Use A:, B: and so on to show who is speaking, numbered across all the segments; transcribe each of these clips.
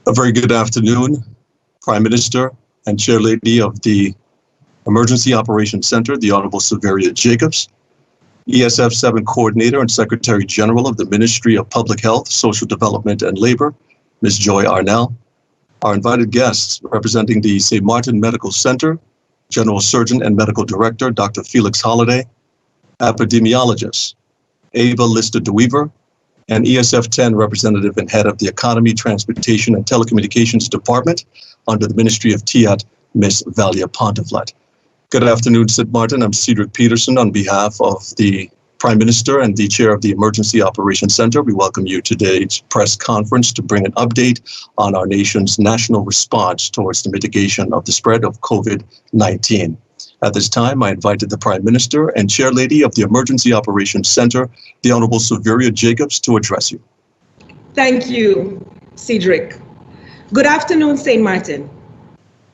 A: A very good afternoon, Prime Minister and Chair Lady of the Emergency Operations Center, the Honorable Severia Jacobs, ESF 7 Coordinator and Secretary General of the Ministry of Public Health, Social Development and Labor, Ms. Joy Arnell, our invited guests representing the St. Martin Medical Center, General Surgeon and Medical Director, Dr. Felix Holliday, epidemiologist, Ava Lister-DeWeaver, and ESF 10 representative and head of the Economy, Transportation, and Telecommunications Department under the Ministry of TIAT, Ms. Valia Pontiflet. Good afternoon, St. Martin. I'm Cedric Peterson on behalf of the Prime Minister and the Chair of the Emergency Operations Center. We welcome you to today's press conference to bring an update on our nation's national response towards the mitigation of the spread of COVID-19. At this time, I invited the Prime Minister and Chair Lady of the Emergency Operations Center, the Honorable Severia Jacobs, to address you.
B: Thank you, Cedric. Good afternoon, St. Martin.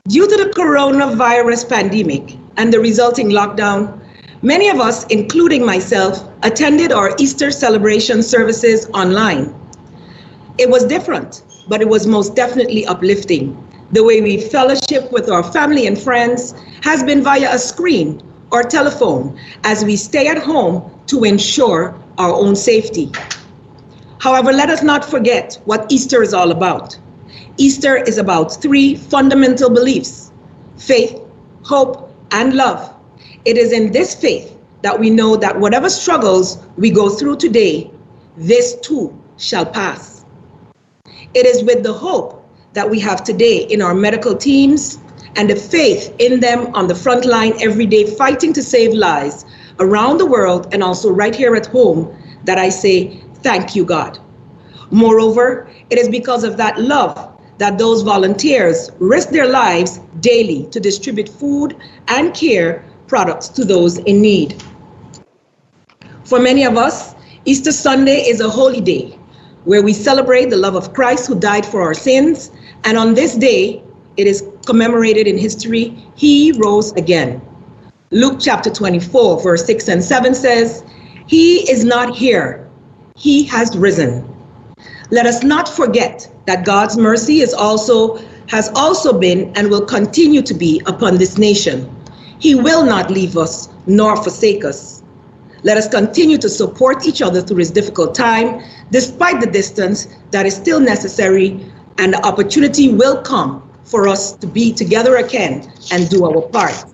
B: Due to the coronavirus pandemic and the resulting lockdown, many of us, including myself, attended our Easter celebration services online. It was different, but it was most definitely uplifting. The way we fellowship with our family and friends has been via a screen or telephone as we stay at home to ensure our own safety. However, let us not forget what Easter is all about. Easter is about three fundamental beliefs: faith, hope, and love. It is in this faith that we know that whatever struggles we go through today, this too shall pass. It is with the hope that we have today in our medical teams and the faith in them on the front line every day fighting to save lives around the world and also right here at home that I say, thank you, God. Moreover, it is because of that love that those volunteers risk their lives daily to distribute food and care products to those in need. For many of us, Easter Sunday is a holy day where we celebrate the love of Christ who died for our sins. And on this day, it is commemorated in history, he rose again. Luke chapter 24, verse 6 and 7 says, he is not here, he has risen. Let us not forget that God's mercy has also been and will continue to be upon this nation. He will not leave us nor forsake us. Let us continue to support each other through this difficult time, despite the distance that is still necessary, and the opportunity will come for us to be together again and do our part.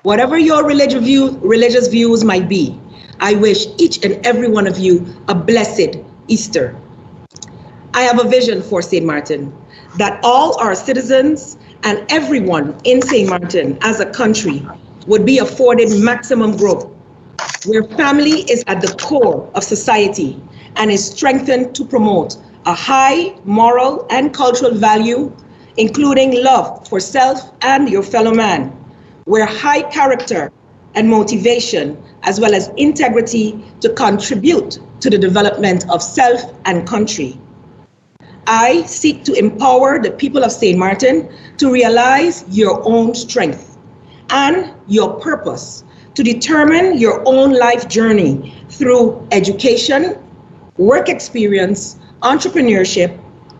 B: Whatever your religious views might be, I wish each and every one of you a blessed Easter. I have a vision for St. Martin, that all our citizens and everyone in St. Martin as a country would be afforded maximum growth, where family is at the core of society and is strengthened to promote a high moral and cultural value, including love for self and your fellow man, where high character and motivation, as well as integrity to contribute to the development of self and country. I seek to empower the people of St. Martin to realize your own strength and your purpose, to determine your own life journey through education, work experience, entrepreneurship,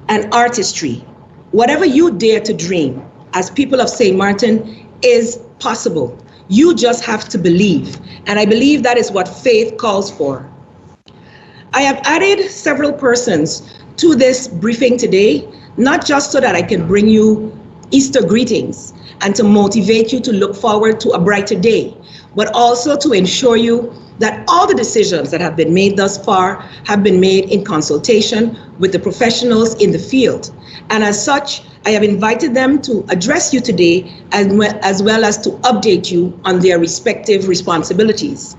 B: and artistry. Whatever you dare to dream as people of St. Martin is possible. You just have to believe. And I believe that is what faith calls for. I have added several persons to this briefing today, not just so that I can bring you Easter greetings and to motivate you to look forward to a brighter day, but also to ensure you that all the decisions that have been made thus far have been made in consultation with the professionals in the field. And as such, I have invited them to address you today as well as to update you on their respective responsibilities.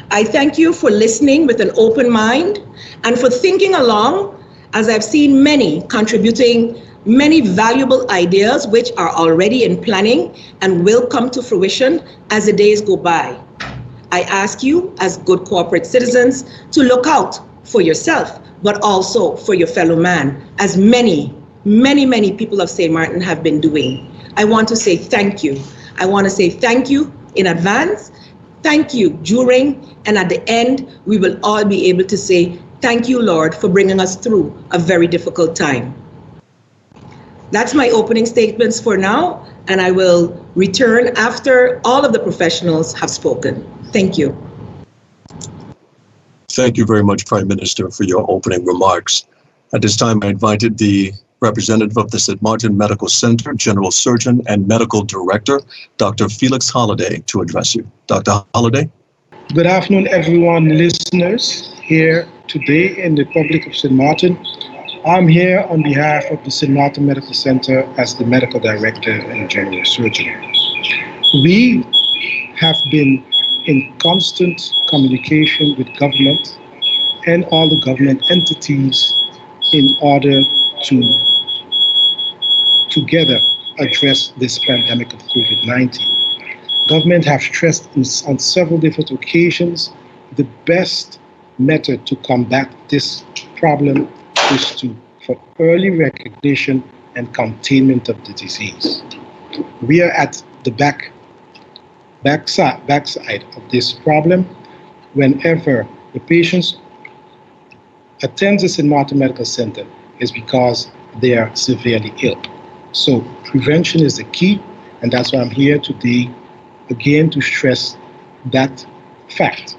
B: I thank you for listening with an open mind and for thinking along, as I've seen many contributing many valuable ideas which are already in planning and will come to fruition as the days go by. I ask you as good corporate citizens to look out for yourself, but also for your fellow man, as many people of St. Martin have been doing. I want to say thank you. I want to say thank you in advance, thank you during, and at the end, we will all be able to say Thank you, Lord, for bringing us through a very difficult time. That's my opening statements for now, and I will return after all of the professionals have spoken. Thank you.
A: Thank you very much, Prime Minister, for your opening remarks. At this time, I invited the representative of the St. Martin Medical Center, General Surgeon and Medical Director, Dr. Felix Holliday, to address you. Dr. Holliday?
C: Good afternoon, everyone, listeners here today in the Republic of St. Martin. I'm here on behalf of the St. Martin Medical Center as the Medical Director and General Surgeon. We have been in constant communication with government and all the government entities in order to together address this pandemic of COVID-19. Government have stressed on several different occasions the best method to combat this problem is for early recognition and containment of the disease. We are at the backside of this problem. Whenever the patients attend the St. Martin Medical Center is because they are severely ill. So prevention is the key, and that's why I'm here today again to stress that fact.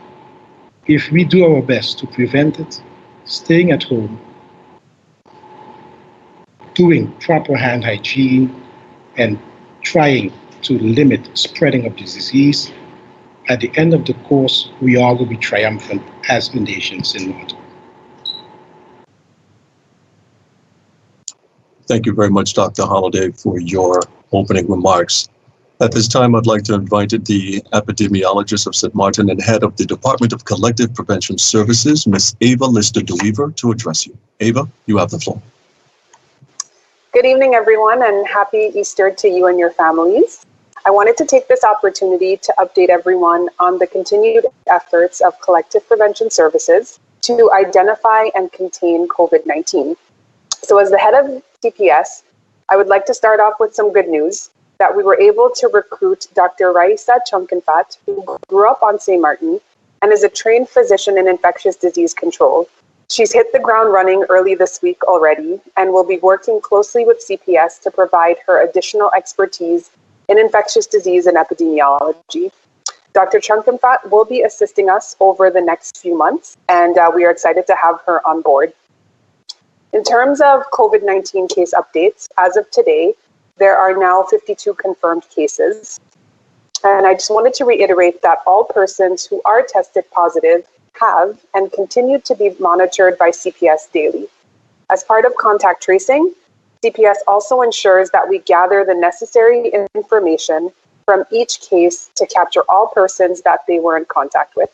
C: If we do our best to prevent it, staying at home, doing proper hand hygiene, and trying to limit spreading of the disease, at the end of the course, we all will be triumphant as a nation in Martin.
A: Thank you very much, Dr. Holliday, for your opening remarks. At this time, I'd like to invite the epidemiologist of St. Martin and head of the Department of Collective Prevention Services, Ms. Ava Lister-DeWeaver, to address you. Ava, you have the floor.
D: Good evening, everyone, and happy Easter to you and your families. I wanted to take this opportunity to update everyone on the continued efforts of Collective Prevention Services to identify and contain COVID-19. So as the head of CPS, I would like to start off with some good news that we were able to recruit Dr. Raisa Chunkenfat, who grew up on St. Martin and is a trained physician in infectious disease control. She's hit the ground running early this week already and will be working closely with CPS to provide her additional expertise in infectious disease and epidemiology. Dr. Chunkenfat will be assisting us over the next few months, and we are excited to have her on board. In terms of COVID-19 case updates, as of today, there are now 52 confirmed cases. And I just wanted to reiterate that all persons who are tested positive have and continue to be monitored by CPS daily. As part of contact tracing, CPS also ensures that we gather the necessary information from each case to capture all persons that they were in contact with.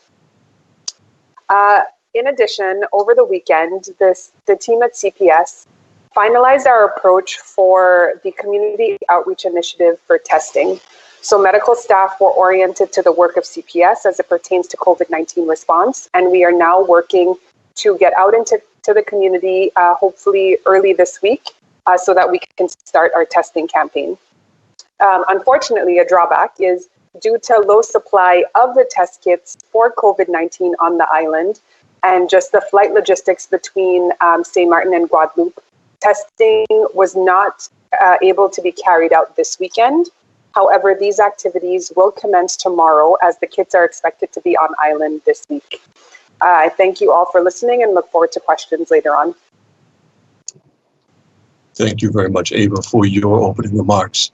D: In addition, over the weekend, the team at CPS finalized our approach for the community outreach initiative for testing. So medical staff were oriented to the work of CPS as it pertains to COVID-19 response, and we are now working to get out into the community, hopefully early this week, so that we can start our testing campaign. Unfortunately, a drawback is due to low supply of the test kits for COVID-19 on the island, and just the flight logistics between St. Martin and Guadeloupe, testing was not able to be carried out this weekend. However, these activities will commence tomorrow as the kits are expected to be on island this week. I thank you all for listening and look forward to questions later on.
A: Thank you very much, Ava, for your opening remarks.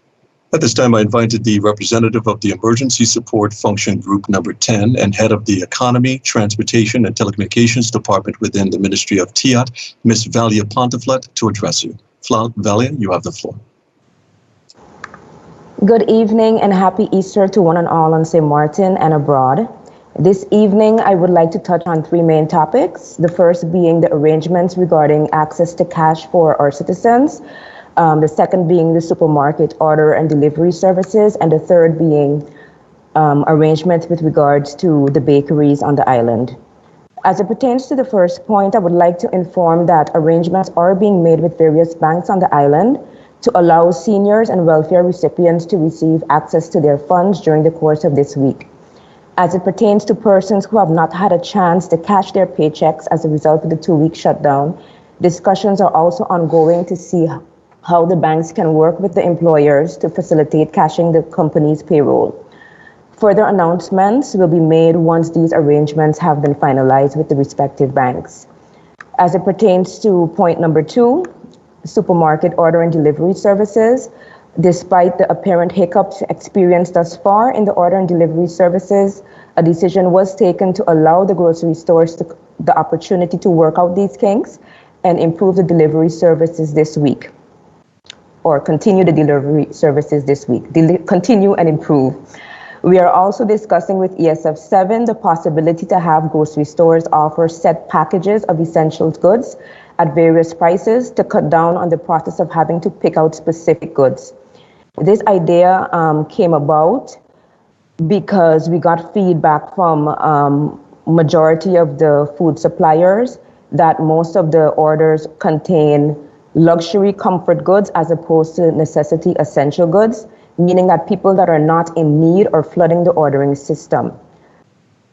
A: At this time, I invited the representative of the Emergency Support Function Group Number 10 and head of the Economy, Transportation, and Telecommunications Department within the Ministry of TIAT, Ms. Valia Ponteflet, to address you. Valia, you have the floor.
E: Good evening and happy Easter to one and all on St. Martin and abroad. This evening, I would like to touch on three main topics. The first being the arrangements regarding access to cash for our citizens. The second being the supermarket order and delivery services. And the third being arrangements with regards to the bakeries on the island. As it pertains to the first point, I would like to inform that arrangements are being made with various banks on the island to allow seniors and welfare recipients to receive access to their funds during the course of this week. As it pertains to persons who have not had a chance to cash their paychecks as a result of the 2-week shutdown, discussions are also ongoing to see how the banks can work with the employers to facilitate cashing the company's payroll. Further announcements will be made once these arrangements have been finalized with the respective banks. As it pertains to point number 2, supermarket order and delivery services, despite the apparent hiccups experienced thus far in the order and delivery services, a decision was taken to allow the grocery stores the opportunity to work out these kinks and improve the delivery services this week, or continue the delivery services this week, continue and improve. We are also discussing with ESF 7 the possibility to have grocery stores offer set packages of essential goods at various prices to cut down on the process of having to pick out specific goods. This idea came about because we got feedback from majority of the food suppliers that most of the orders contain luxury comfort goods as opposed to necessity essential goods, meaning that people that are not in need are flooding the ordering system.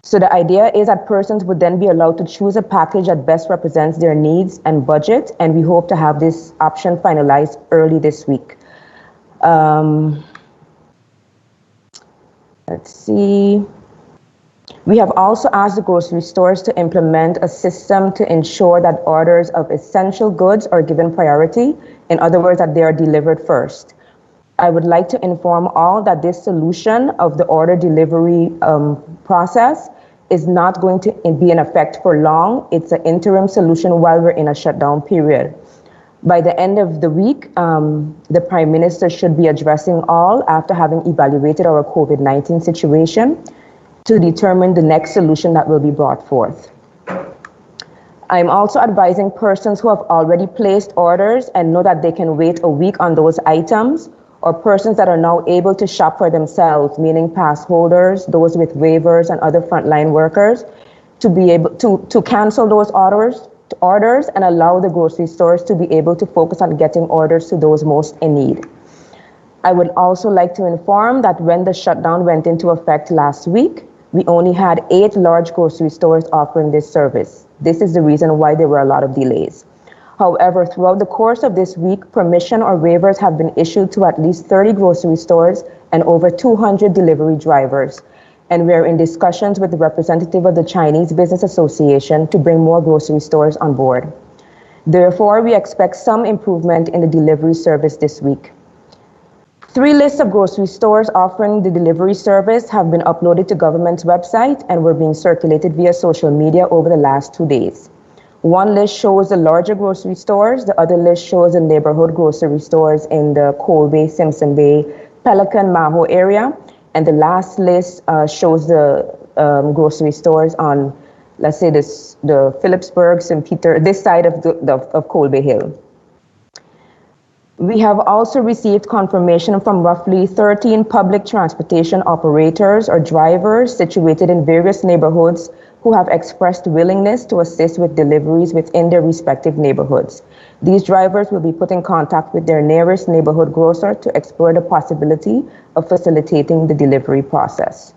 E: So the idea is that persons would then be allowed to choose a package that best represents their needs and budget, and we hope to have this option finalized early this week. Let's see. We have also asked the grocery stores to implement a system to ensure that orders of essential goods are given priority. In other words, that they are delivered first. I would like to inform all that this solution of the order delivery process is not going to be in effect for long. It's an interim solution while we're in a shutdown period. By the end of the week, the Prime Minister should be addressing all after having evaluated our COVID-19 situation to determine the next solution that will be brought forth. I'm also advising persons who have already placed orders and know that they can wait a week on those items, or persons that are now able to shop for themselves, meaning pass holders, those with waivers and other frontline workers, to be able to cancel those orders and allow the grocery stores to be able to focus on getting orders to those most in need. I would also like to inform that when the shutdown went into effect last week, we only had 8 large grocery stores offering this service. This is the reason why there were a lot of delays. However, throughout the course of this week, permission or waivers have been issued to at least 30 grocery stores and over 200 delivery drivers. And we're in discussions with the representative of the Chinese Business Association to bring more grocery stores on board. Therefore, we expect some improvement in the delivery service this week. 3 lists of grocery stores offering the delivery service have been uploaded to government's website and were being circulated via social media over the last 2 days. One list shows the larger grocery stores, the other list shows the neighborhood grocery stores in the Cole Bay, Simpson Bay, Pelican, Maho area, and the last list shows the grocery stores on, let's say, the Phillipsburg, St. Peter, this side of Cole Bay Hill. We have also received confirmation from roughly 13 public transportation operators or drivers situated in various neighborhoods who have expressed willingness to assist with deliveries within their respective neighborhoods. These drivers will be put in contact with their nearest neighborhood grocer to explore the possibility of facilitating the delivery process.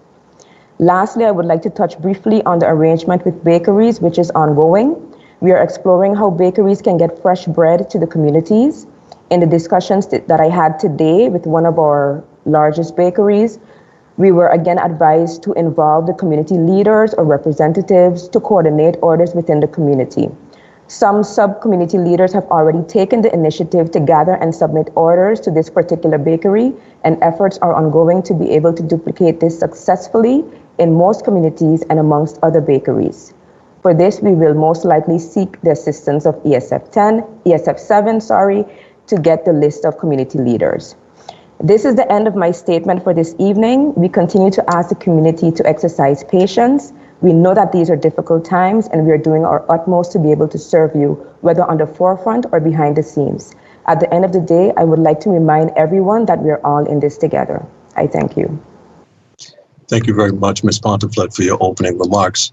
E: Lastly, I would like to touch briefly on the arrangement with bakeries, which is ongoing. We are exploring how bakeries can get fresh bread to the communities. In the discussions that I had today with one of our largest bakeries, we were again advised to involve the community leaders or representatives to coordinate orders within the community. Some sub-community leaders have already taken the initiative to gather and submit orders to this particular bakery, and efforts are ongoing to be able to duplicate this successfully in most communities and amongst other bakeries. For this, we will most likely seek the assistance of ESF 7, to get the list of community leaders. This is the end of my statement for this evening. We continue to ask the community to exercise patience. We know that these are difficult times, and we are doing our utmost to be able to serve you, whether on the forefront or behind the scenes. At the end of the day, I would like to remind everyone that we are all in this together. I thank you.
A: Thank you very much, Ms. Pontiflet, for your opening remarks.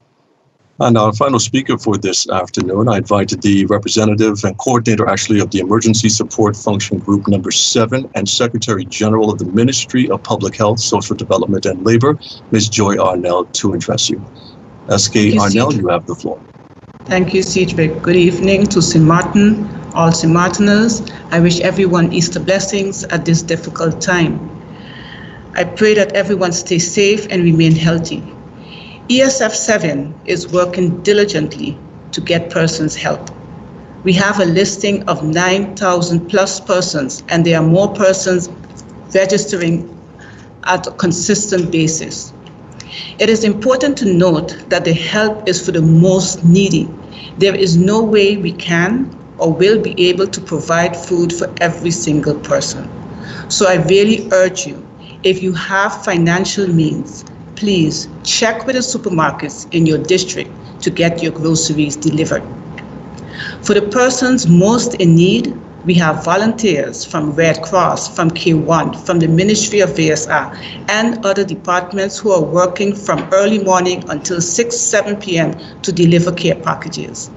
A: And our final speaker for this afternoon, I invited the representative and coordinator actually of the Emergency Support Function Group number 7 and Secretary General of the Ministry of Public Health, Social Development and Labor, Ms. Joy Arnell, to address you. S.K. Arnell, you have the floor.
F: Thank you, Cedric. Good evening to St. Martin, all St. Martiners. I wish everyone Easter blessings at this difficult time. I pray that everyone stays safe and remain healthy. ESF 7 is working diligently to get persons help. We have a listing of 9,000 plus persons, and there are more persons registering at a consistent basis. It is important to note that the help is for the most needy. There is no way we can or will be able to provide food for every single person. So I really urge you, if you have financial means, please check with the supermarkets in your district to get your groceries delivered. For the persons most in need, we have volunteers from Red Cross, from K1, from the Ministry of VSR, and other departments who are working from early morning until 6, 7 p.m. to deliver care packages.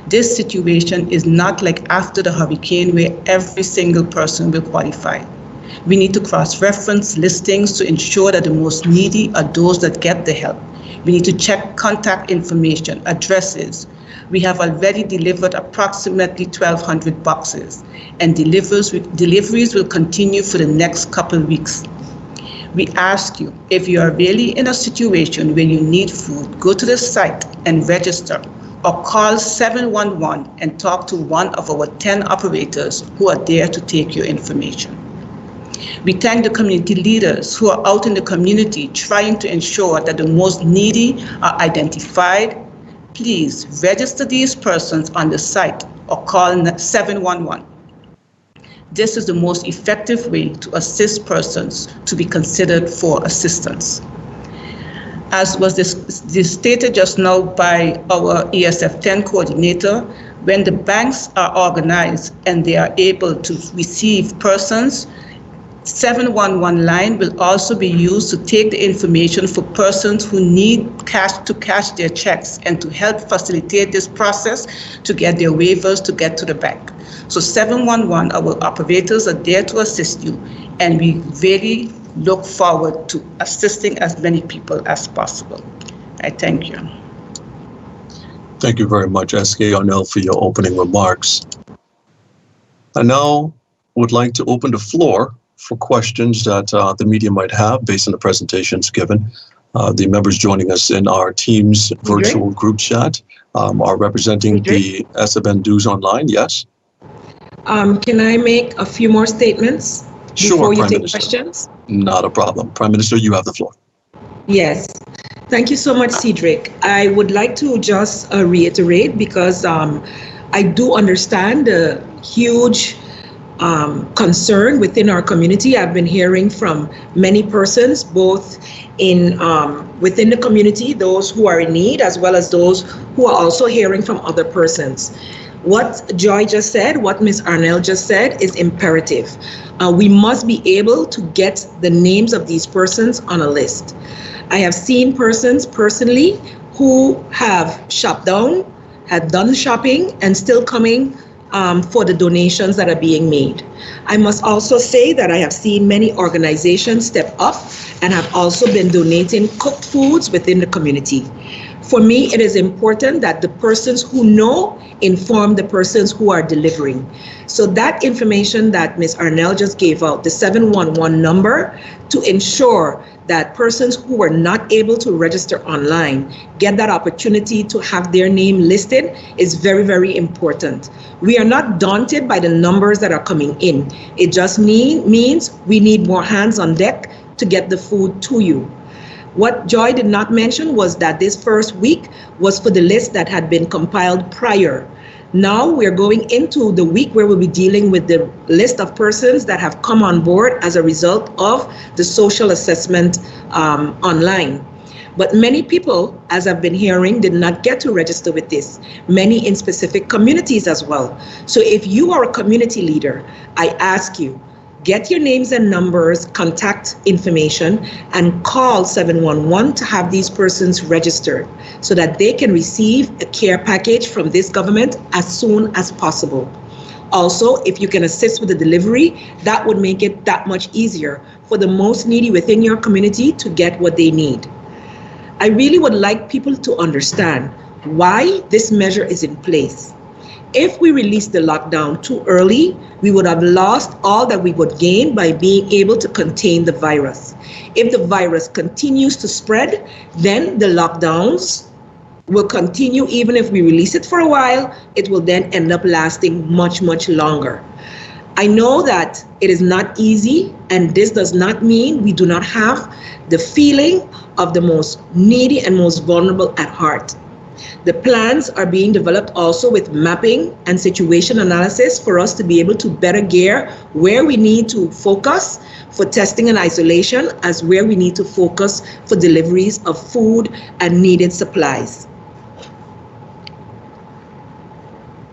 F: This situation is not like after the hurricane where every single person will qualify. We need to cross-reference listings to ensure that the most needy are those that get the help. We need to check contact information, addresses. We have already delivered approximately 1,200 boxes, and deliveries will continue for the next couple of weeks. We ask you, if you are really in a situation where you need food, go to the site and register, or call 711 and talk to one of our 10 operators who are there to take your information. We thank the community leaders who are out in the community trying to ensure that the most needy are identified. Please register these persons on the site or call 711. This is the most effective way to assist persons to be considered for assistance. As was stated just now by our ESF 10 coordinator, when the banks are organized and they are able to receive persons, 711 line will also be used to take the information for persons who need cash to cash their checks and to help facilitate this process to get their waivers to get to the bank. So 711, our operators are there to assist you, and we really look forward to assisting as many people as possible. I thank you.
A: Thank you very much, S.K. Arnell, for your opening remarks. I now would like to open the floor for questions that the media might have based on the presentations given. The members joining us in our Teams virtual group chat are representing the SFN News Online. Yes?
B: Can I make a few more statements before you take questions?
A: Not a problem. Prime Minister, you have the floor.
B: Yes. Thank you so much, Cedric. I would like to just reiterate, because I do understand the huge concern within our community. I've been hearing from many persons, both in within the community, those who are in need, as well as those who are also hearing from other persons. What Joy just said, what Ms. Arnell just said, is imperative. We must be able to get the names of these persons on a list. I have seen persons personally who have shopped down, had done shopping, and still coming for the donations that are being made. I must also say that I have seen many organizations step up and have also been donating cooked foods within the community. For me, it is important that the persons who know inform the persons who are delivering. So that information that Ms. Arnell just gave out, the 711 number, to ensure that persons who were not able to register online get that opportunity to have their name listed, is very, very important. We are not daunted by the numbers that are coming in. It just means we need more hands on deck to get the food to you. What Joy did not mention was that this first week was for the list that had been compiled prior. Now we're going into the week where we'll be dealing with the list of persons that have come on board as a result of the social assessment online. But many people, as I've been hearing, did not get to register with this, many in specific communities as well. So if you are a community leader, I ask you, get your names and numbers, contact information, and call 711 to have these persons registered so that they can receive a care package from this government as soon as possible. Also, if you can assist with the delivery, that would make it that much easier for the most needy within your community to get what they need. I really would like people to understand why this measure is in place. If we released the lockdown too early, we would have lost all that we would gain by being able to contain the virus. If the virus continues to spread, then the lockdowns will continue. Even if we release it for a while, it will then end up lasting much, much longer. I know that it is not easy, and this does not mean we do not have the feeling of the most needy and most vulnerable at heart. The plans are being developed also with mapping and situation analysis for us to be able to better gear where we need to focus for testing and isolation, as where we need to focus for deliveries of food and needed supplies.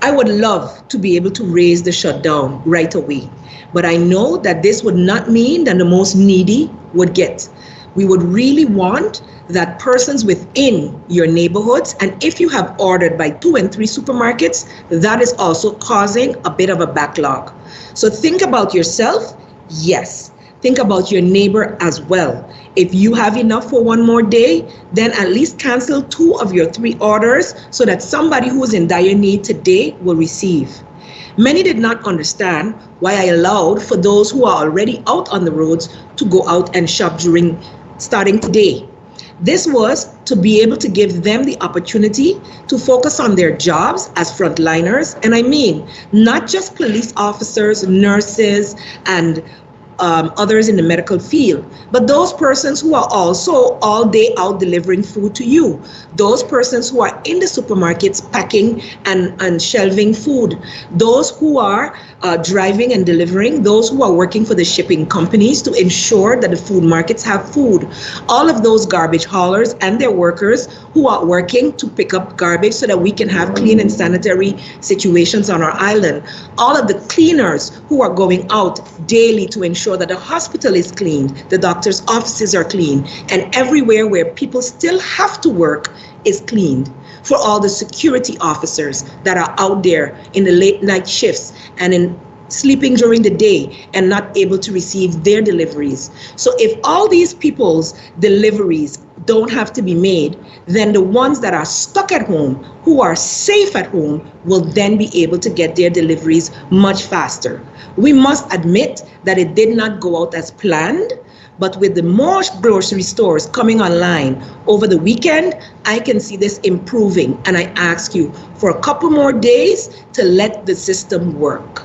B: I would love to be able to raise the shutdown right away, but I know that this would not mean that the most needy would get. We would really want that persons within your neighborhoods, and if you have ordered by 2 and 3 supermarkets, that is also causing a bit of a backlog. So think about yourself, yes. Think about your neighbor as well. If you have enough for one more day, then at least cancel 2 of your 3 orders so that somebody who is in dire need today will receive. Many did not understand why I allowed for those who are already out on the roads to go out and shop starting today. This was to be able to give them the opportunity to focus on their jobs as frontliners. And I mean, not just police officers, nurses, and others in the medical field, but those persons who are also all day out delivering food to you, those persons who are in the supermarkets packing and shelving food, those who are driving and delivering, those who are working for the shipping companies to ensure that the food markets have food, all of those garbage haulers and their workers who are working to pick up garbage so that we can have clean and sanitary situations on our island, all of the cleaners who are going out daily to ensure that the hospital is cleaned, the doctor's offices are clean, and everywhere where people still have to work is cleaned. For all the security officers that are out there in the late night shifts and in sleeping during the day and not able to receive their deliveries. So if all these people's deliveries don't have to be made, then the ones that are stuck at home, who are safe at home, will then be able to get their deliveries much faster. We must admit that it did not go out as planned, but with the more grocery stores coming online over the weekend, I can see this improving. And I ask you for a couple more days to let the system work.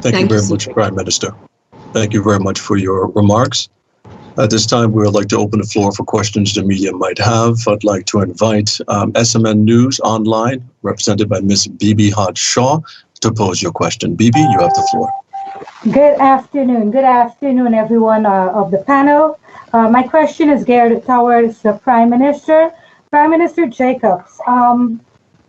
A: Thank you very much, Prime Minister. Thank you very much for your remarks. At this time, we would like to open the floor for questions the media might have. I'd like to invite SMN News Online, represented by Ms. Bibi Hodge-Shaw, to pose your question. Bibi, you have the floor.
G: Good afternoon, everyone of the panel. My question is geared towards the Prime Minister. Prime Minister Jacobs,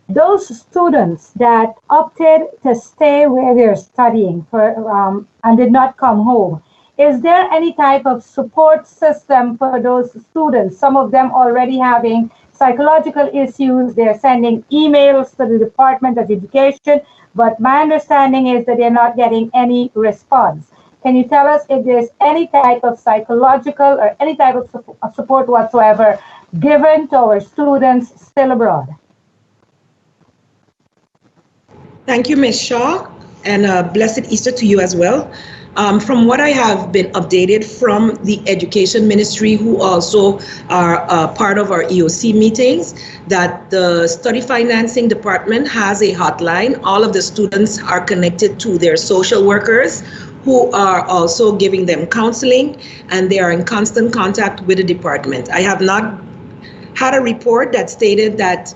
G: those students that opted to stay where they're studying and did not come home, is there any type of support system for those students? Some of them already having psychological issues. They're sending emails to the Department of Education, but my understanding is that they're not getting any response. Can you tell us if there's any type of psychological or any type of support whatsoever given to our students still abroad?
B: Thank you, Ms. Shaw, and blessed Easter to you as well. From what I have been updated from the Education Ministry, who also are part of our EOC meetings, that the Study Financing Department has a hotline. All of the students are connected to their social workers, who are also giving them counseling, and they are in constant contact with the department. I have not had a report that stated that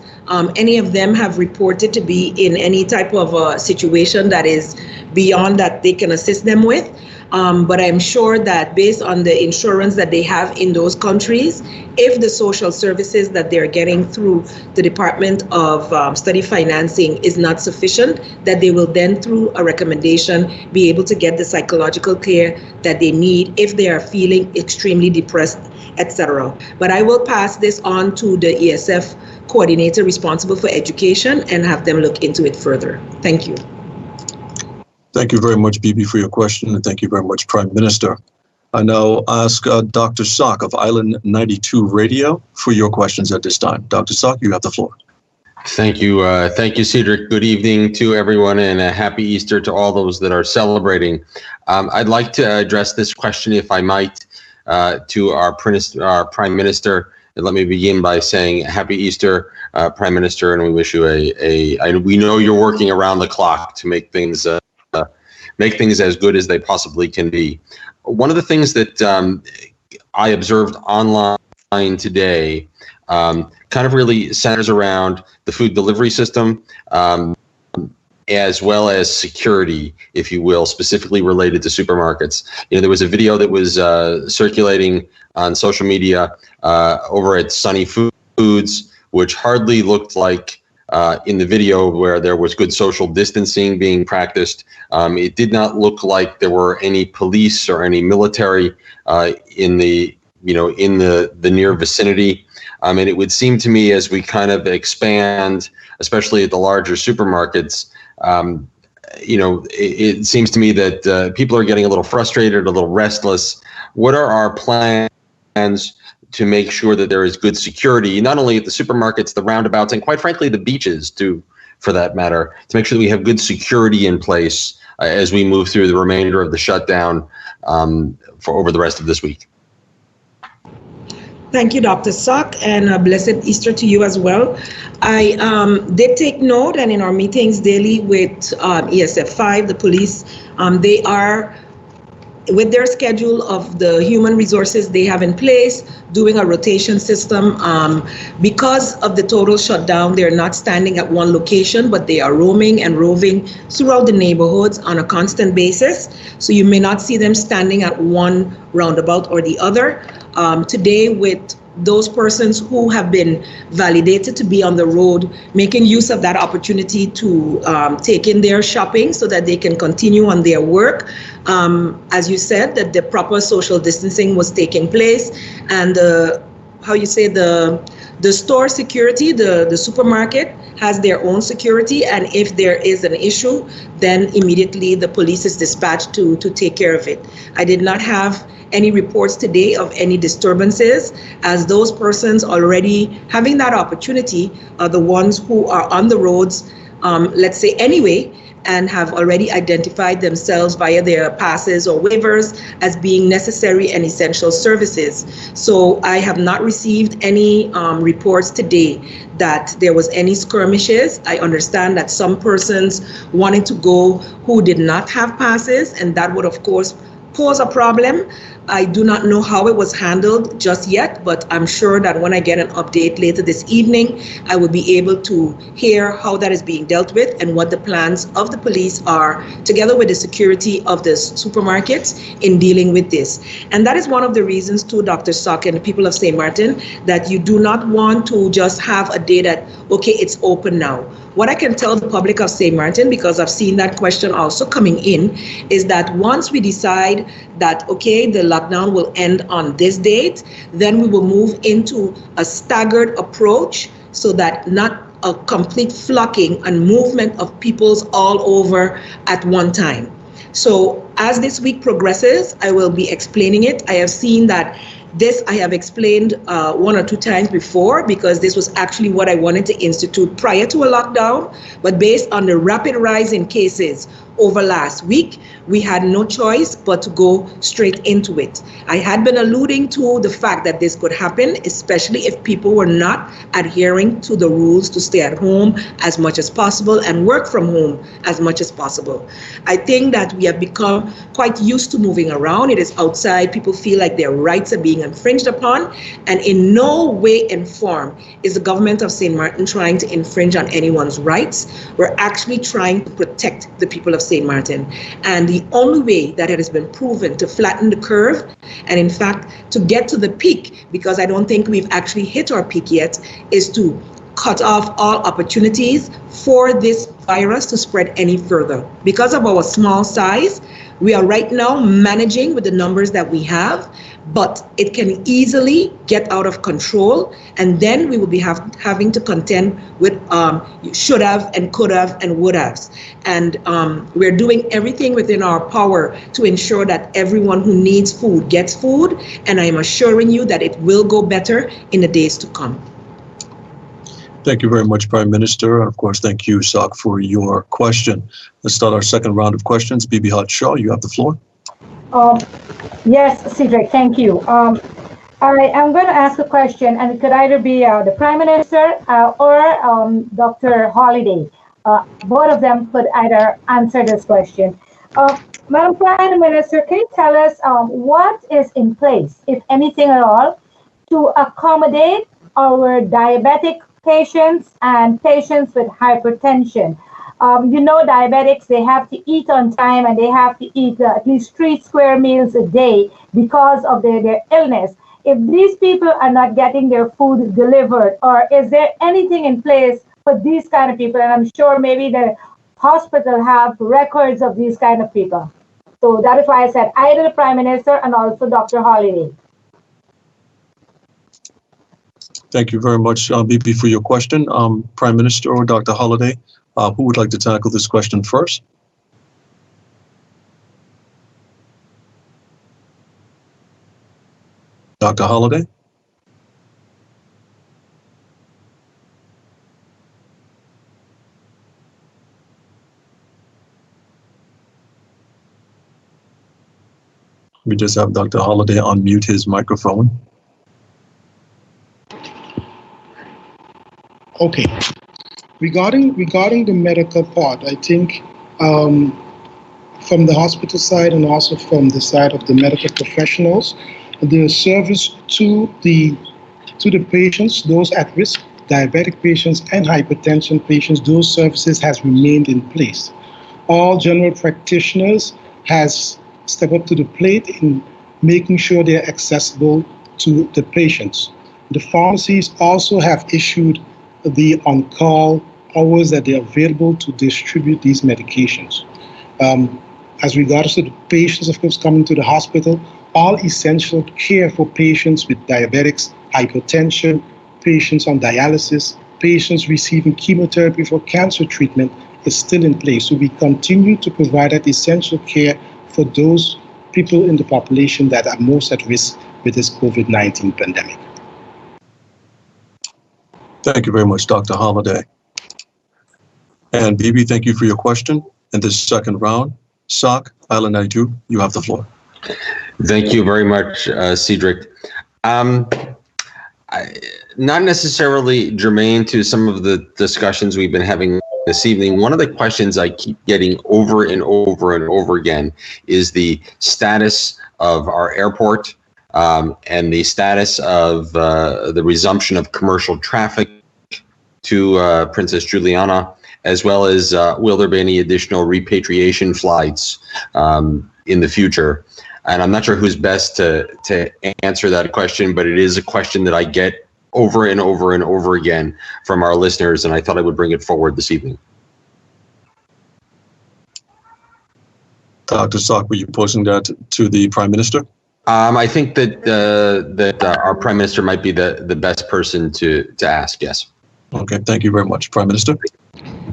B: any of them have reported to be in any type of situation that is beyond that they can assist them with. But I'm sure that based on the insurance that they have in those countries, if the social services that they're getting through the Department of Study Financing is not sufficient, that they will then, through a recommendation, be able to get the psychological care that they need if they are feeling extremely depressed, etc. But I will pass this on to the ESF coordinator responsible for education and have them look into it further. Thank you.
A: Thank you very much, Bibi, for your question, and thank you very much, Prime Minister. I now ask Dr. Sock of Island 92 Radio for your questions at this time. Dr. Sock, you have the floor.
H: Thank you, Cedric. Good evening to everyone, and a happy Easter to all those that are celebrating. I'd like to address this question, if I might, to our Prime Minister. And let me begin by saying Happy Easter, Prime Minister, and we wish you we know you're working around the clock to make things as good as they possibly can be. One of the things that I observed online today kind of really centers around the food delivery system, as well as security, if you will, specifically related to supermarkets. You know, there was a video that was circulating on social media over at Sunny Foods, which hardly looked like in the video where there was good social distancing being practiced. It did not look like there were any police or any military in the near vicinity. And it would seem to me, as we kind of expand, especially at the larger supermarkets, it seems to me that people are getting a little frustrated, a little restless. What are our plans to make sure that there is good security, not only at the supermarkets, the roundabouts, and quite frankly, the beaches too, for that matter, to make sure that we have good security in place as we move through the remainder of the shutdown for over the rest of this week?
B: Thank you, Dr. Sock, and a blessed Easter to you as well. I did take note, and in our meetings daily with ESF 5, the police, they are, with their schedule of the human resources they have in place, doing a rotation system. Because of the total shutdown, they're not standing at one location, but they are roaming and roving throughout the neighborhoods on a constant basis. So you may not see them standing at one roundabout or the other. Today, with those persons who have been validated to be on the road, making use of that opportunity to take in their shopping so that they can continue on their work. As you said, that the proper social distancing was taking place, and the store security, the supermarket has their own security, and if there is an issue, then immediately the police is dispatched to take care of it. I did not have any reports today of any disturbances, as those persons already having that opportunity are the ones who are on the roads, let's say anyway, and have already identified themselves via their passes or waivers as being necessary and essential services. So I have not received any reports today that there was any skirmishes. I understand that some persons wanted to go who did not have passes, and that would of course pose a problem. I do not know how it was handled just yet, but I'm sure that when I get an update later this evening, I will be able to hear how that is being dealt with and what the plans of the police are, together with the security of the supermarkets, in dealing with this. And that is one of the reasons too, Dr. Sock and the people of St. Martin, that you do not want to just have a day that, okay, it's open now. What I can tell the public of St. Martin, because I've seen that question also coming in, is that once we decide that, okay, the lockdown will end on this date, then we will move into a staggered approach so that not a complete flocking and movement of peoples all over at one time. So as this week progresses, I will be explaining it. I have seen that this I have explained one or two times before, because this was actually what I wanted to institute prior to a lockdown. But based on the rapid rise in cases over last week, we had no choice but to go straight into it. I had been alluding to the fact that this could happen, especially if people were not adhering to the rules to stay at home as much as possible and work from home as much as possible. I think that we have become quite used to moving around. It is outside. People feel like their rights are being infringed upon, and in no way and form is the government of St. Martin trying to infringe on anyone's rights. We're actually trying to protect the people of St. Martin. And the only way that it has been proven to flatten the curve, and in fact, to get to the peak, because I don't think we've actually hit our peak yet, is to cut off all opportunities for this virus to spread any further. Because of our small size, we are right now managing with the numbers that we have, but it can easily get out of control, and then we will be having to contend with should have and could have and would haves. And we're doing everything within our power to ensure that everyone who needs food gets food, and I am assuring you that it will go better in the days to come.
A: Thank you very much, Prime Minister. And of course, thank you, Sok, for your question. Let's start our second round of questions. Bibi Hatshaw, you have the floor.
G: Yes, Cedric, thank you. I am going to ask a question, and it could either be the Prime Minister or Dr. Holiday. Both of them could either answer this question. Madam Prime Minister, can you tell us what is in place, if anything at all, to accommodate our diabetic patients and patients with hypertension? Diabetics, they have to eat on time, and they have to eat at least 3 square meals a day because of their illness. If these people are not getting their food delivered, or is there anything in place for these kind of people? And I'm sure maybe the hospital have records of these kind of people. So that is why I said either the Prime Minister and also Dr. Holiday.
A: Thank you very much, Bibi, for your question. Prime Minister or Dr. Holiday, who would like to tackle this question first? Dr. Holiday? We just have Dr. Holiday unmute his microphone.
C: Okay. Regarding the medical part, I think from the hospital side and also from the side of the medical professionals, the service to the patients, those at risk, diabetic patients and hypertension patients, those services has remained in place. All general practitioners has stepped up to the plate in making sure they're accessible to the patients. The pharmacies also have issued the on-call hours that they are available to distribute these medications. As regards to the patients, of course, coming to the hospital, all essential care for patients with diabetics, hypertension, patients on dialysis, patients receiving chemotherapy for cancer treatment is still in place. So we continue to provide that essential care for those people in the population that are most at risk with this COVID-19 pandemic.
A: Thank you very much, Dr. Holiday. And Bibi, thank you for your question. In this second round, Sok, Island Naidu, you have the floor.
H: Thank you very much, Cedric. Not necessarily germane to some of the discussions we've been having this evening. One of the questions I keep getting over and over and over again is the status of our airport and the status of the resumption of commercial traffic to Princess Juliana, as well as will there be any additional repatriation flights in the future? And I'm not sure who's best to answer that question, but it is a question that I get over and over and over again from our listeners, and I thought I would bring it forward this evening.
A: Dr. Sok, were you posing that to the Prime Minister?
H: I think that our Prime Minister might be the best person to ask, yes.
A: Okay, thank you very much. Prime Minister?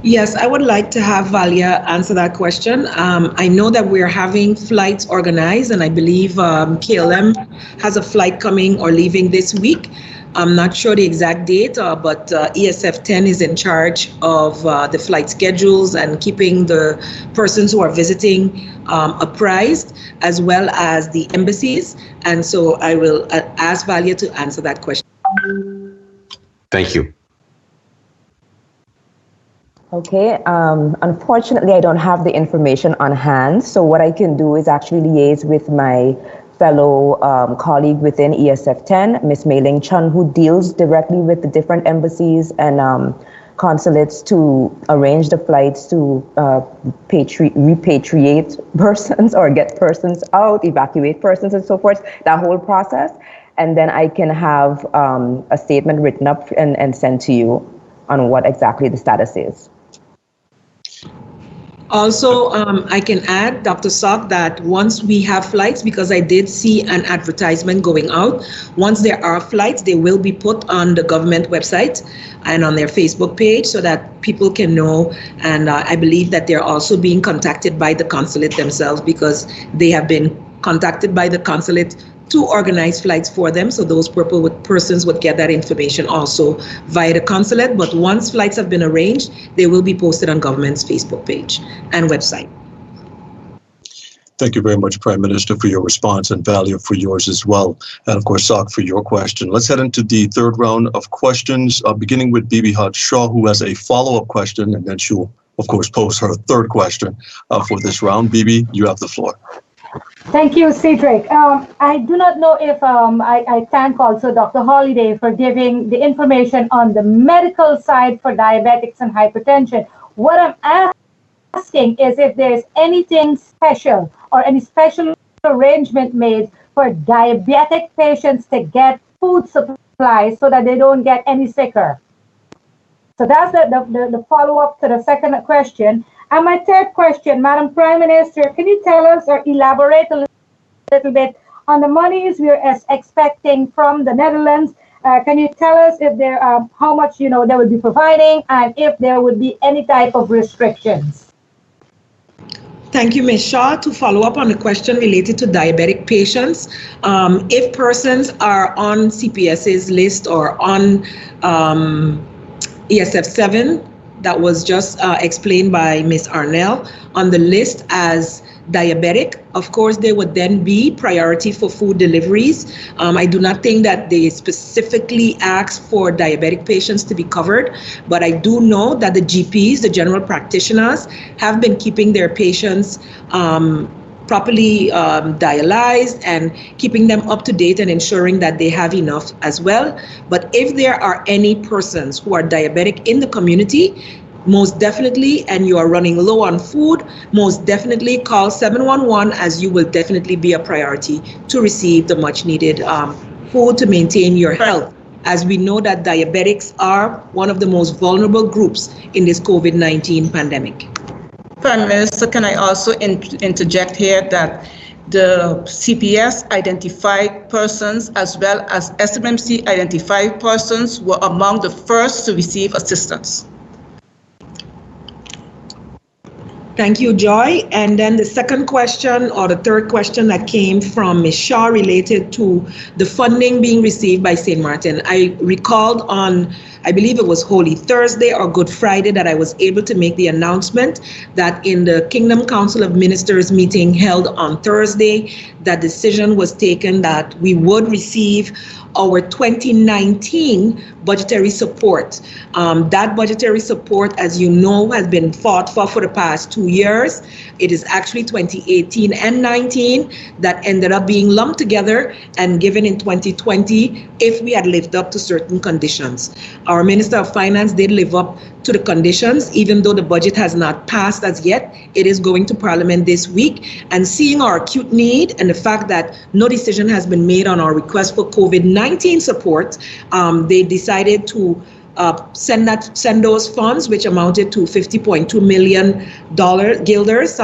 B: Yes, I would like to have Valia answer that question. I know that we're having flights organized, and I believe KLM has a flight coming or leaving this week. I'm not sure the exact date, but ESF 10 is in charge of the flight schedules and keeping the persons who are visiting apprised, as well as the embassies. And so I will ask Valia to answer that question.
H: Thank you.
E: Okay, unfortunately, I don't have the information on hand. So what I can do is actually liaise with my fellow colleague within ESF 10, Ms. Mei Ling Chun, who deals directly with the different embassies and consulates to arrange the flights to repatriate persons or get persons out, evacuate persons and so forth, that whole process. And then I can have a statement written up and sent to you on what exactly the status is.
B: Also, I can add, Dr. Sock, that once we have flights, because I did see an advertisement going out, once there are flights, they will be put on the government website and on their Facebook page so that people can know. And I believe that they're also being contacted by the consulate themselves, because they have been contacted by the consulate to organize flights for them. So those persons would get that information also via the consulate. But once flights have been arranged, they will be posted on government's Facebook page and website.
A: Thank you very much, Prime Minister, for your response, and Valia for yours as well. And of course, Sock, for your question. Let's head into the third round of questions, beginning with Bibi Haj Shaw, who has a follow-up question, and then she'll, of course, pose her third question for this round. Bibi, you have the floor.
G: Thank you, Cedric. I do not know if I thank also Dr. Holiday for giving the information on the medical side for diabetics and hypertension. What I'm asking is if there's anything special or any special arrangement made for diabetic patients to get food supplies so that they don't get any sicker. So that's the follow-up to the second question. And my third question, Madam Prime Minister, can you tell us or elaborate a little bit on the monies we're expecting from the Netherlands? Can you tell us if there how much they would be providing, and if there would be any type of restrictions?
B: Thank you, Ms. Shaw. To follow up on the question related to diabetic patients, if persons are on CPS's list or on ESF 7, that was just explained by Ms. Arnell, on the list as diabetic, of course, there would then be priority for food deliveries. I do not think that they specifically asked for diabetic patients to be covered, but I do know that the GPs, the general practitioners, have been keeping their patients properly dialyzed and keeping them up to date and ensuring that they have enough as well. But if there are any persons who are diabetic in the community, most definitely, and you are running low on food, most definitely call 711, as you will definitely be a priority to receive the much needed food to maintain your health, as we know that diabetics are one of the most vulnerable groups in this COVID-19 pandemic.
F: Prime Minister, can I also interject here that the CPS identified persons as well as SMMC identified persons were among the first to receive assistance?
B: Thank you, Joy. And then the second question, or the third question that came from Ms. Shaw, related to the funding being received by St. Martin. I recalled on, I believe it was Holy Thursday or Good Friday, that I was able to make the announcement that in the Kingdom Council of Ministers meeting held on Thursday, that decision was taken that we would receive our 2019 budgetary support. That budgetary support, as you know, has been fought for the past 2 years. It is actually 2018 and 19 that ended up being lumped together and given in 2020 if we had lived up to certain conditions. Our Minister of Finance did live up to the conditions, even though the budget has not passed as yet. It is going to Parliament this week, and seeing our acute need and the fact that no decision has been made on our request for COVID-19 support, they decided to send those funds, which amounted to $50.2 million guilders,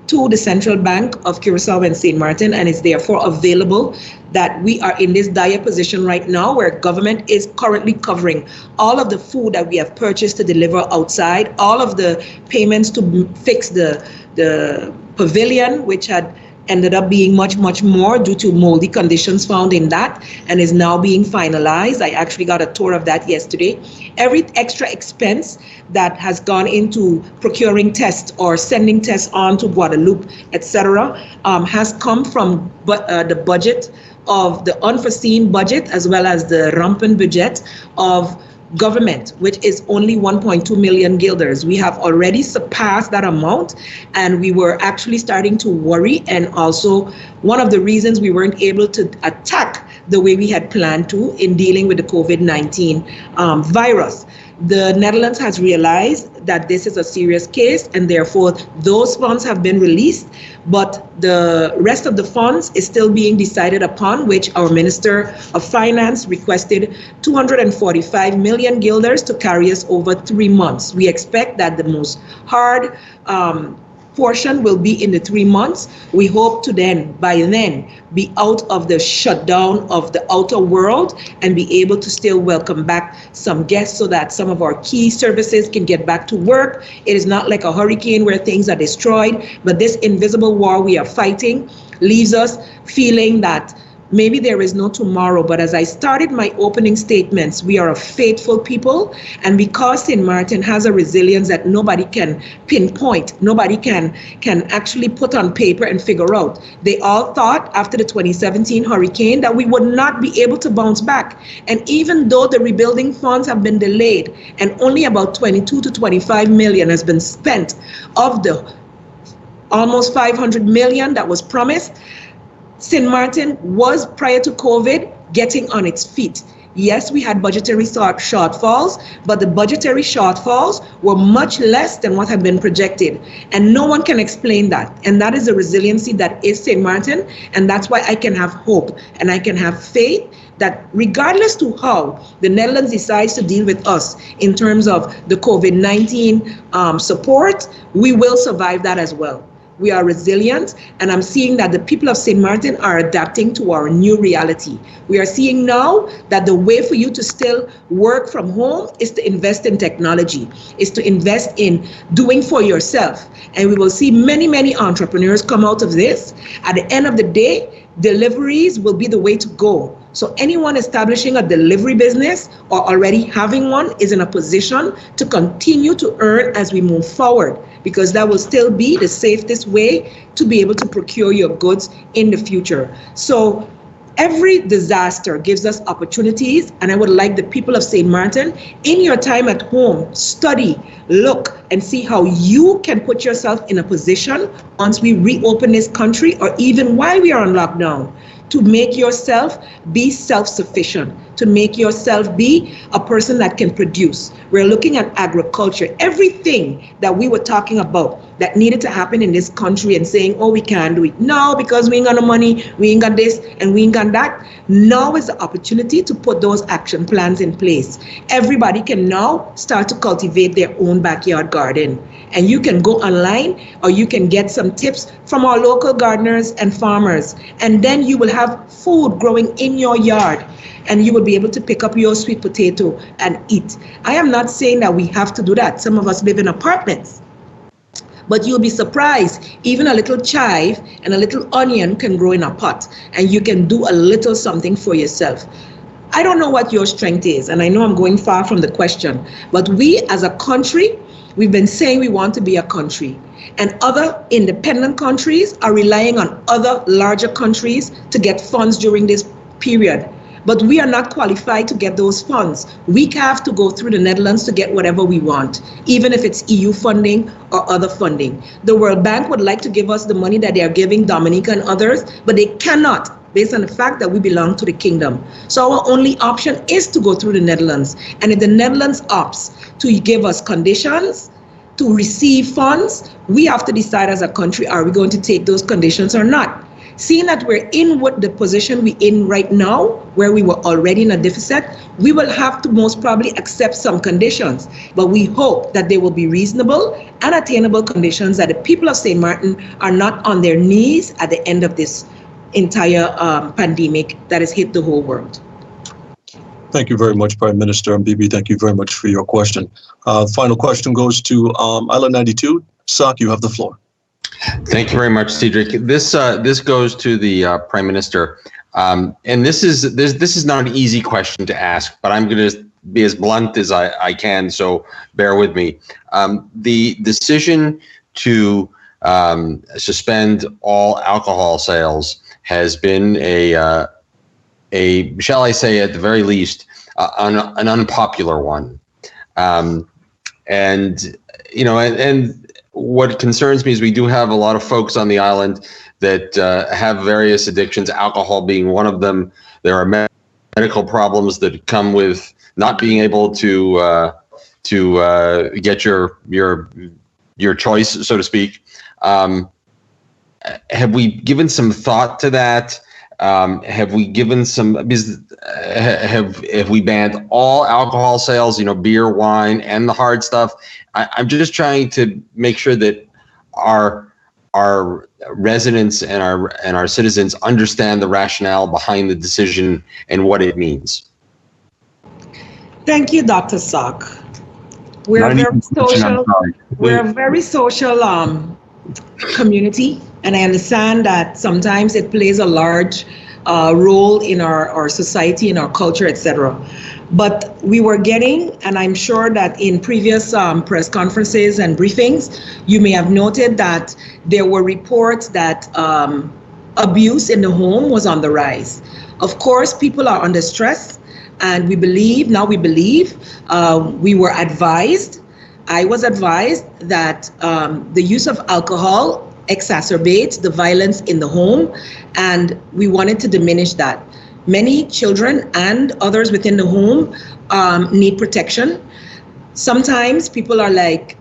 B: to the Central Bank of Curacao and St. Martin, and is therefore available. That we are in this dire position right now where government is currently covering all of the food that we have purchased to deliver outside, all of the payments to fix the pavilion, which had ended up being much more due to moldy conditions found in that, and is now being finalized. I actually got a tour of that yesterday. Every extra expense that has gone into procuring tests or sending tests on to Guadeloupe, etc., has come from the budget of the unforeseen budget, as well as the rampant budget of government, which is only 1.2 million guilders. We have already surpassed that amount, and we were actually starting to worry. And also, one of the reasons we weren't able to attack the way we had planned to in dealing with the COVID-19 virus. The Netherlands has realized that this is a serious case, and therefore those funds have been released, but the rest of the funds is still being decided upon, which our Minister of Finance requested 245 million guilders to carry us over 3 months. We expect that the most hard portion will be in the 3 months. We hope to by then, be out of the shutdown of the outer world and be able to still welcome back some guests so that some of our key services can get back to work. It is not like a hurricane where things are destroyed, but this invisible war we are fighting leaves us feeling that maybe there is no tomorrow. But as I started my opening statements, we are a faithful people, and because St. Martin has a resilience that nobody can pinpoint, nobody can actually put on paper and figure out. They all thought after the 2017 hurricane that we would not be able to bounce back. And even though the rebuilding funds have been delayed and only about 22 to 25 million has been spent of the almost 500 million that was promised, St. Martin was, prior to COVID, getting on its feet. Yes, we had budgetary shortfalls, but the budgetary shortfalls were much less than what had been projected. And no one can explain that. And that is the resiliency that is St. Martin. And that's why I can have hope and I can have faith that regardless to how the Netherlands decides to deal with us in terms of the COVID-19 support, we will survive that as well. We are resilient, and I'm seeing that the people of St. Martin are adapting to our new reality. We are seeing now that the way for you to still work from home is to invest in technology, is to invest in doing for yourself. And we will see many, many entrepreneurs come out of this. At the end of the day, deliveries will be the way to go. So anyone establishing a delivery business or already having one is in a position to continue to earn as we move forward, because that will still be the safest way to be able to procure your goods in the future. So every disaster gives us opportunities, and I would like the people of St. Martin, in your time at home, study, look, and see how you can put yourself in a position once we reopen this country, or even while we are on lockdown, to make yourself be self-sufficient, to make yourself be a person that can produce. We're looking at agriculture. Everything that we were talking about that needed to happen in this country and saying, oh, we can't do it now because we ain't got no money, we ain't got this, and we ain't got that. Now is the opportunity to put those action plans in place. Everybody can now start to cultivate their own backyard garden. And you can go online, or you can get some tips from our local gardeners and farmers. And then you will have food growing in your yard, and you will be able to pick up your sweet potato and eat. I am not saying that we have to do that. Some of us live in apartments. But you'll be surprised, even a little chive and a little onion can grow in a pot, and you can do a little something for yourself. I don't know what your strength is, and I know I'm going far from the question, but we as a country, we've been saying we want to be a country, and other independent countries are relying on other larger countries to get funds during this period. But we are not qualified to get those funds. We have to go through the Netherlands to get whatever we want, even if it's EU funding or other funding. The World Bank would like to give us the money that they are giving Dominica and others, but they cannot, based on the fact that we belong to the kingdom. So our only option is to go through the Netherlands. And if the Netherlands opts to give us conditions to receive funds, we have to decide as a country, are we going to take those conditions or not? Seeing that we're in what the position we're in right now, where we were already in a deficit, we will have to most probably accept some conditions. But we hope that they will be reasonable and attainable conditions, that the people of St. Martin are not on their knees at the end of this entire pandemic that has hit the whole world.
A: Thank you very much, Prime Minister. And Bibi, thank you very much for your question. Final question goes to Island 92. Sak, you have the floor.
H: Thank you very much, Cedric. This goes to the Prime Minister, and this is not an easy question to ask, but I'm going to be as blunt as I can, so bear with me. The decision to suspend all alcohol sales has been a shall I say, at the very least, an unpopular one, and you know, and what concerns me is we do have a lot of folks on the island that have various addictions, alcohol being one of them. There are medical problems that come with not being able to get your choice, so to speak. Have we given some thought to that? Have we given some? Have we banned all alcohol sales? Beer, wine, and the hard stuff. I'm just trying to make sure that our residents and our citizens understand the rationale behind the decision and what it means.
B: Thank you, Dr. Sock. We're a very social community, and I understand that sometimes it plays a large role in our society, in our culture, etc. But we were getting, and I'm sure that in previous press conferences and briefings, you may have noted that there were reports that abuse in the home was on the rise. Of course, people are under stress, and we were advised, I was advised that the use of alcohol exacerbates the violence in the home, and we wanted to diminish that. Many children and others within the home need protection. Sometimes people are like,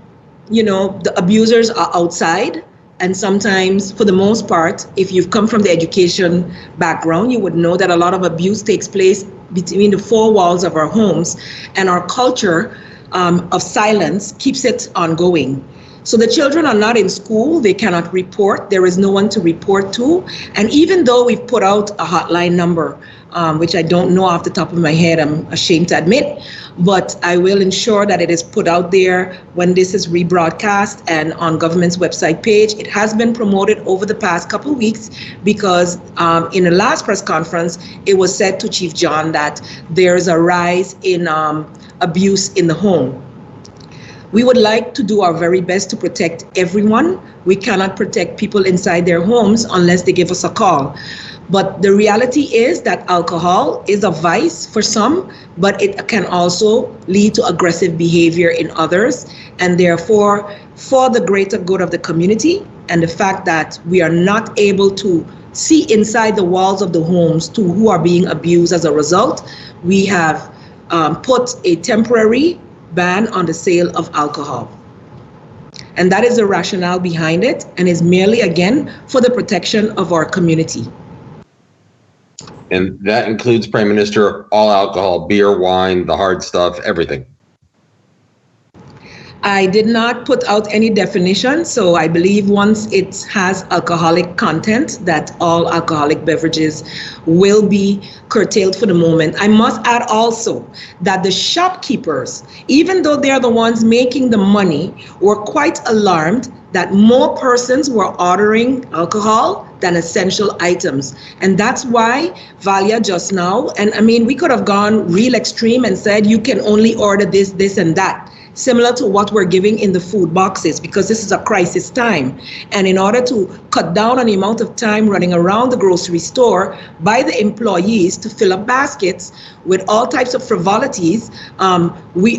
B: the abusers are outside, and sometimes, for the most part, if you've come from the education background, you would know that a lot of abuse takes place between the four walls of our homes, and our culture of silence keeps it ongoing. So the children are not in school, they cannot report, there is no one to report to. And even though we've put out a hotline number, which I don't know off the top of my head, I'm ashamed to admit, but I will ensure that it is put out there when this is rebroadcast and on government's website page. It has been promoted over the past couple of weeks because in the last press conference, it was said to Chief John that there's a rise in abuse in the home. We would like to do our very best to protect everyone. We cannot protect people inside their homes unless they give us a call. But the reality is that alcohol is a vice for some, but it can also lead to aggressive behavior in others. And therefore, for the greater good of the community and the fact that we are not able to see inside the walls of the homes to who are being abused as a result, we have put a temporary ban on the sale of alcohol. And that is the rationale behind it, and is merely, again, for the protection of our community.
H: And that includes, Prime Minister, all alcohol, beer, wine, the hard stuff, everything.
B: I did not put out any definition, so I believe once it has alcoholic content, that all alcoholic beverages will be curtailed for the moment. I must add also that the shopkeepers, even though they're the ones making the money, were quite alarmed that more persons were ordering alcohol than essential items. And that's why Valia just now, and I mean, we could have gone real extreme and said you can only order this, this, and that, similar to what we're giving in the food boxes, because this is a crisis time. And in order to cut down on the amount of time running around the grocery store by the employees to fill up baskets with all types of frivolities, we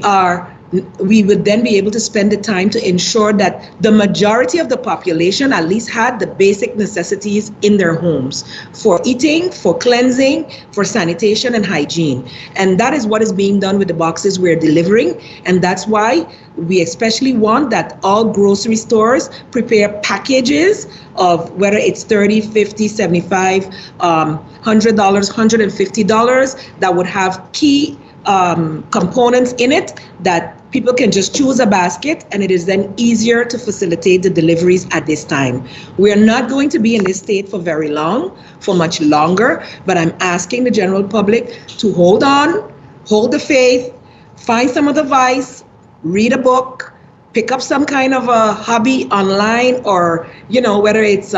B: would then be able to spend the time to ensure that the majority of the population at least had the basic necessities in their homes for eating, for cleansing, for sanitation and hygiene. And that is what is being done with the boxes we're delivering. And that's why we especially want that all grocery stores prepare packages of whether it's $30, $50, $75, $100, $150 that would have key components in it that people can just choose a basket, and it is then easier to facilitate the deliveries at this time. We are not going to be in this state for very long, for much longer, but I'm asking the general public to hold on, hold the faith, find some other vice, read a book, pick up some kind of a hobby online, or, whether it's,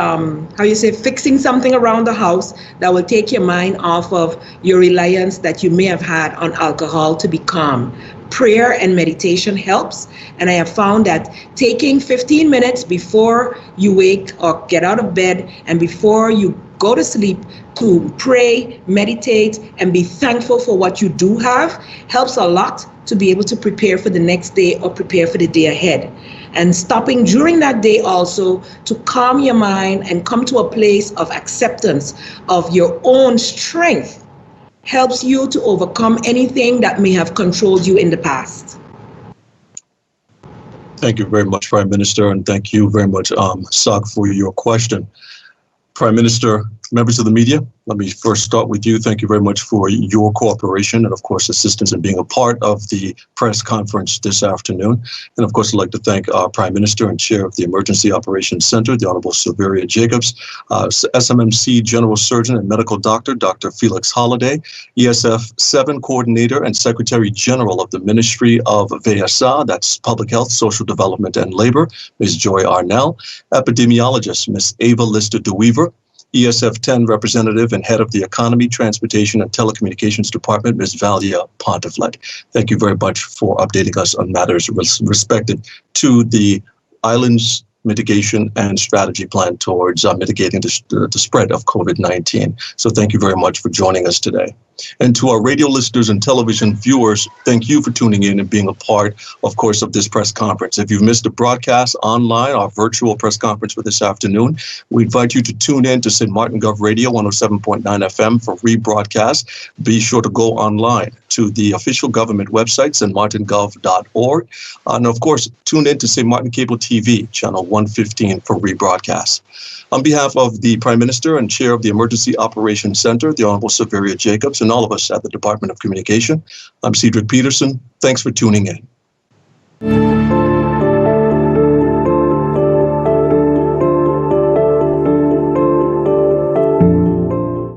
B: fixing something around the house that will take your mind off of your reliance that you may have had on alcohol to be calm. Prayer and meditation helps, and I have found that taking 15 minutes before you wake or get out of bed and before you go to sleep to pray, meditate, and be thankful for what you do have helps a lot to be able to prepare for the next day or prepare for the day ahead. And stopping during that day also to calm your mind and come to a place of acceptance of your own strength helps you to overcome anything that may have controlled you in the past.
A: Thank you very much, Prime Minister, and thank you very much, Sag, for your question. Prime Minister, members of the media, let me first start with you. Thank you very much for your cooperation and, of course, assistance in being a part of the press conference this afternoon. And, of course, I'd like to thank our Prime Minister and Chair of the Emergency Operations Center, the Honorable Silveria Jacobs, SMMC General Surgeon and Medical Doctor, Dr. Felix Holliday, ESF 7 Coordinator and Secretary General of the Ministry of VSA, that's Public Health, Social Development and Labor, Ms. Joy Arnell, Epidemiologist, Ms. Ava Lister-DeWeaver, ESF 10 Representative and Head of the Economy, Transportation and Telecommunications Department, Ms. Valia Pontiflet. Thank you very much for updating us on matters respected to the island's mitigation and strategy plan towards mitigating the spread of COVID-19. So thank you very much for joining us today. And to our radio listeners and television viewers, thank you for tuning in and being a part, of course, of this press conference. If you've missed the broadcast online, our virtual press conference for this afternoon, we invite you to tune in to St. Martin Gov Radio 107.9 FM for rebroadcast. Be sure to go online to the official government website, stmartingov.org. And of course, tune in to St. Martin Cable TV, channel 115 for rebroadcast. On behalf of the Prime Minister and Chair of the Emergency Operations Center, the Honorable Silveria Jacobs, and all of us at the Department of Communication, I'm Cedric Peterson. Thanks for tuning in.